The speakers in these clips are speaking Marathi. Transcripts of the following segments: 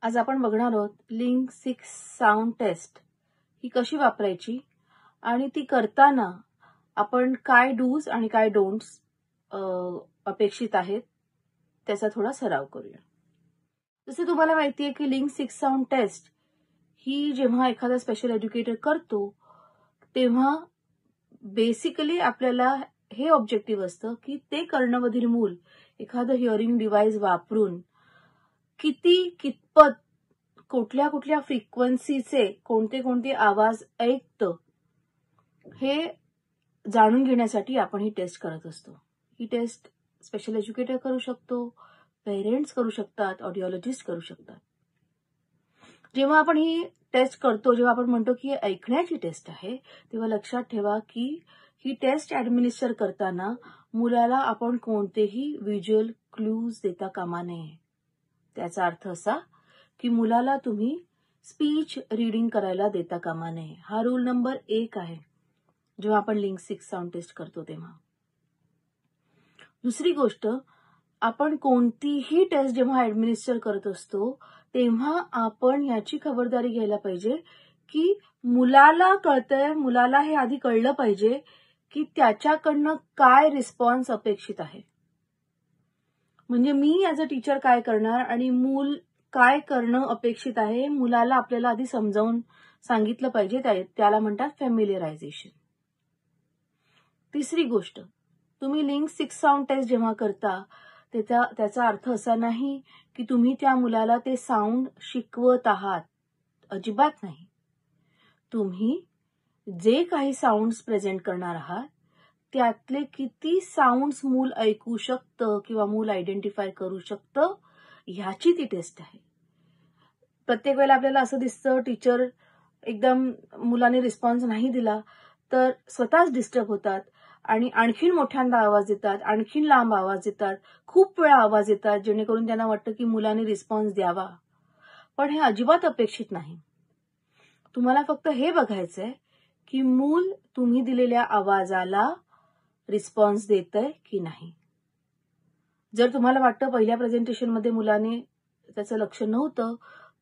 आज आपण बघणार आहोत लिंक 6 साऊंड टेस्ट ही कशी वापरायची आणि ती करताना आपण काय डूज आणि काय डोंट्स अपेक्षित आहेत त्याचा थोडा सराव करूया. जसे तुम्हाला माहिती आहे की लिंक 6 साऊंड टेस्ट ही जेव्हा एखादा स्पेशल एज्युकेटर करतो तेव्हा बेसिकली आपल्याला हे ऑब्जेक्टिव्ह असतं की ते कर्णबधीर मूल एखादं हिअरिंग डिव्हाइस वापरून कितपत कुठल्या कुठल्या फ्रिक्वेन्सीचे कोणते आवाज ऐकतं हे जाणून घेण्यासाठी आपण ही टेस्ट करत असतो. ही टेस्ट स्पेशल एज्युकेटर करू शकतो, पेरेंट्स करू शकतात, ऑडिओलॉजिस्ट करू शकतात. जेव्हा आपण ही टेस्ट करतो, जेव्हा आपण म्हणतो की ऐकण्याची टेस्ट आहे, तेव्हा लक्षात ठेवा की ही टेस्ट ऍडमिनिस्टर करताना मुलाला आपण कोणतेही व्हिज्युअल क्लूज देता कामा नये. त्याचा अर्थ असा की मुलाला तुम्ही स्पीच रीडिंग करायला देता कामा नये. हा रूल नंबर 1 आहे जेव्हा आपण लिंक 6 साऊंड टेस्ट करतो तेव्हा. दुसरी गोष्ट, आपण कोणतीही टेस्ट जेव्हा ऍडमिनिस्टर करत असतो तेव्हा आपण याची खबरदारी घ्यायला पाहिजे की मुलाला कळतंय, मुलाला हे आधी कळलं पाहिजे की त्याच्याकडनं काय रिस्पॉन्स अपेक्षित आहे. म्हणजे मी ऍज अ टीचर काय करणार आणि मूल काय करणं अपेक्षित आहे मुलाला आपल्याला आधी समजावून सांगितलं पाहिजे. त्याला म्हणतात फॅमिलिअरायझेशन. तिसरी गोष्ट, तुम्ही लिंक 6 साऊंड टेस्ट जेव्हा करता त्याचा अर्थ असा नाही की तुम्ही त्या मुलाला ते साऊंड शिकवत आहात. अजिबात नाही. तुम्ही जे काही साऊंड्स प्रेझेंट करणार आहात त्यातले किती साऊंड्स मूल ऐकू शकतं किंवा मूल आयडेंटिफाय करू शकतं ह्याची ती टेस्ट आहे. प्रत्येक वेळेला आपल्याला असं दिसतं टीचर एकदम मुलाने रिस्पॉन्स नाही दिला तर स्वतःच डिस्टर्ब होतात आणि आणखीन मोठ्यांदा आवाज देतात, आणखीन लांब आवाज देतात, खूप वेळा आवाज देतात जेणेकरून त्यांना वाटतं की मुलाने रिस्पॉन्स द्यावा. पण हे अजिबात अपेक्षित नाही. तुम्हाला फक्त हे बघायचंय की मूल तुम्ही दिलेल्या आवाजाला रिस्पॉन्स देतंय की नाही. जर तुम्हाला वाटतं पहिल्या प्रेझेंटेशनमध्ये मुलाने त्याचं लक्ष नव्हतं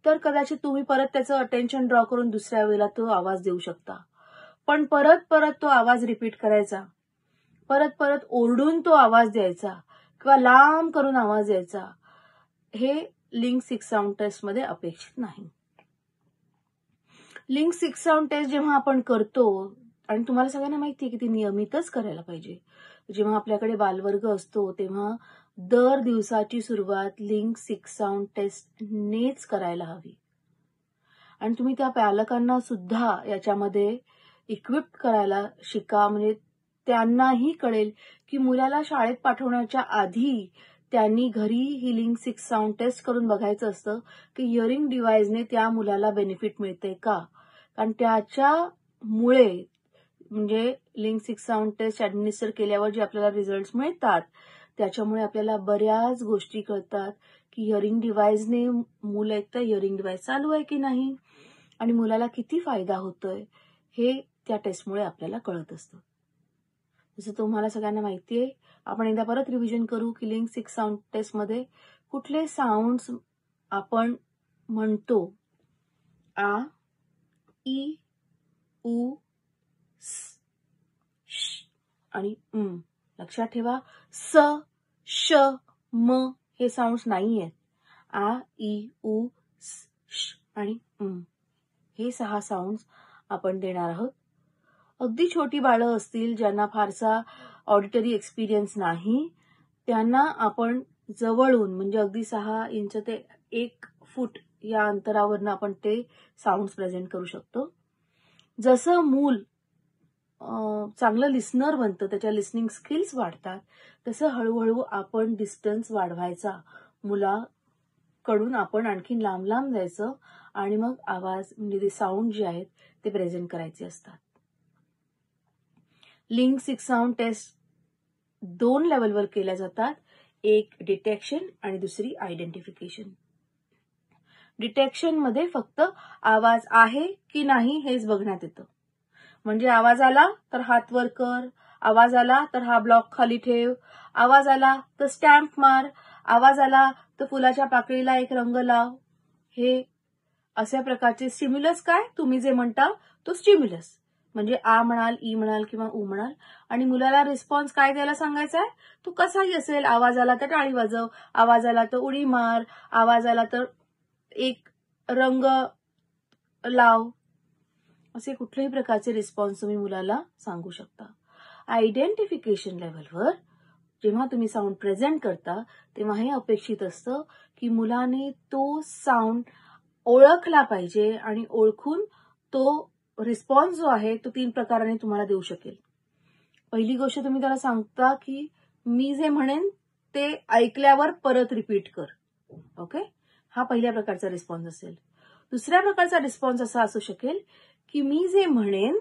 तर कदाचित तुम्ही परत त्याचं अटेन्शन ड्रॉ करून दुसऱ्या वेळेला तो आवाज देऊ शकता. पण परत तो आवाज रिपीट करायचा, परत ओरडून तो आवाज द्यायचा किंवा लांब करून आवाज द्यायचा, हे लिंक 6 साऊंड टेस्ट मध्ये अपेक्षित नाही. लिंक 6 साऊंड टेस्ट जेव्हा आपण करतो आणि तुम्हाला सगळ्यांना माहिती आहे की ती नियमितच करायला पाहिजे. जेव्हा आपल्याकडे बालवर्ग असतो तेव्हा दर दिवसाची सुरुवात लिंक 6 साऊंड टेस्ट नेच करायला हवी. आणि तुम्ही त्या पालकांना सुद्धा याच्यामध्ये इक्विप्ड करायला शिका. म्हणजे त्यांनाही कळेल की मुलाला शाळेत पाठवण्याच्या आधी त्यांनी घरी ही लिंक 6 साऊंड टेस्ट करून बघायचं असतं की हिअरिंग डिव्हाइसने त्या मुलाला बेनिफिट मिळते का. कारण त्याच्यामुळे म्हणजे लिंक 6 साऊंड टेस्ट ऍडमिनिस्टर केल्यावर जे आपल्याला रिझल्ट मिळतात त्याच्यामुळे आपल्याला बऱ्याच गोष्टी कळतात की हिअरिंग डिव्हाइसने मूल ऐकतं, हिअरिंग डिव्हाइस चालू आहे की नाही आणि मुलाला किती फायदा होतोय हे त्या टेस्टमुळे आपल्याला कळत असतं. जसं तुम्हाला सगळ्यांना माहिती आहे, आपण एकदा परत रिव्हिजन करू की लिंक 6 साऊंड टेस्टमध्ये कुठले साऊंड्स आपण म्हणतो. आ, ई, उ, स, श आणि लक्षात ठेवा स, श, म हे साऊंड्स नाही आहेत. आ, ई, उ, स, श आणि हे 6 साऊंड्स आपण देणार आहोत. अगदी छोटी बाळं असतील ज्यांना फारसा ऑडिटरी एक्सपिरियन्स नाही त्यांना आपण जवळून म्हणजे अगदी 6 इंच ते 1 फूट या अंतरावरनं आपण ते साऊंड्स प्रेझेंट करू शकतो. जसं मूल चांगलं लिस्नर बनतं, त्याच्या लिस्निंग स्किल्स वाढतात, तसं हळूहळू आपण डिस्टन्स वाढवायचा. मुलाकडून आपण आणखी लांब जायचं आणि मग आवाज म्हणजे ते साऊंड जे आहेत ते प्रेझेंट करायचे असतात. लिंक 6 साऊंड टेस्ट 2 लेवलवर केल्या जातात. एक डिटेक्शन आणि दुसरी आयडेंटिफिकेशन. डिटेक्शन मध्ये फक्त आवाज आहे की नाही हेच बघण्यात येतं. म्हणजे आवाज आला तर हात वर कर, आवाज आला तर हा ब्लॉक खाली ठेव, आवाज आला तर स्टॅम्प मार, आवाज आला तर फुलाच्या पाकळीला एक रंग लाव. हे अशा प्रकारचे स्टिम्युलस काय तुम्ही जे म्हणता तो स्टिम्युलस म्हणजे आ म्हणाल, ई म्हणाल किंवा उ म्हणाल आणि मुलाला रिस्पॉन्स काय द्यायला सांगायचा आहे, तो कसाही असेल, आवाज आला तर टाळी वाजव, आवाज आला तर उडी मार, आवाज आला तर एक रंग लाव, असे कुठल्याही प्रकारचे रिस्पॉन्स तुम्ही मुलाला सांगू शकता. आयडेंटिफिकेशन लेव्हलवर जेव्हा तुम्ही साऊंड प्रेझेंट करता तेव्हा हे अपेक्षित असतं की मुलाने तो साऊंड ओळखला पाहिजे आणि ओळखून तो रिस्पॉन्स जो आहे तो 3 प्रकाराने तुम्हाला देऊ शकेल. पहिली गोष्ट तुम्ही त्याला सांगता की मी जे म्हणेन ते ऐकल्यावर परत रिपीट कर. ओके, हा पहिल्या प्रकारचा रिस्पॉन्स असेल. दुसऱ्या प्रकारचा रिस्पॉन्स असा असू शकेल की मी जे म्हणेन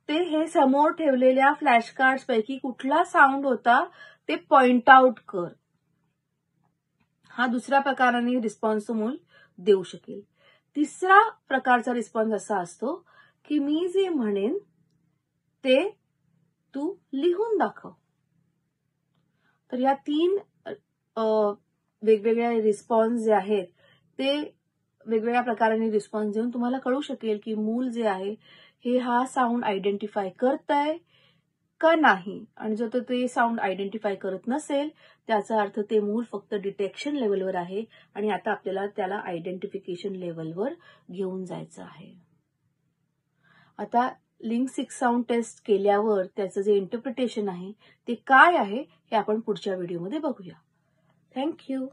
ते हे समोर ठेवलेल्या फ्लॅश कार्ड्स पैकी कुठला साऊंड होता ते पॉइंट आउट कर. हा दुसऱ्या प्रकाराने रिस्पॉन्स तो मूल देऊ शकेल. तिसरा प्रकारचा रिस्पॉन्स असा असतो की मी जे म्हणेन ते तू लिहून दाखव. तर या 3 वेगवेगळ्या रिस्पॉन्स जे आहेत ते वेगवेगळ्या प्रकाराने रिस्पॉन्स देऊन तुम्हाला कळू शकेल की मूल जे आहे हे हा साऊंड आयडेंटिफाय करतंय का नाही. आणि जर तो ते साऊंड आयडेंटिफाय करत नसेल त्याचा अर्थ ते मूल फक्त डिटेक्शन लेवलवर आहे आणि आता आपल्याला त्याला आयडेंटिफिकेशन लेवलवर घेऊन जायचं आहे. आता लिंक 6 साऊंड टेस्ट केल्यावर त्याचं जे इंटरप्रिटेशन आहे ते काय आहे हे आपण पुढच्या व्हिडिओमध्ये बघूया. थँक्यू.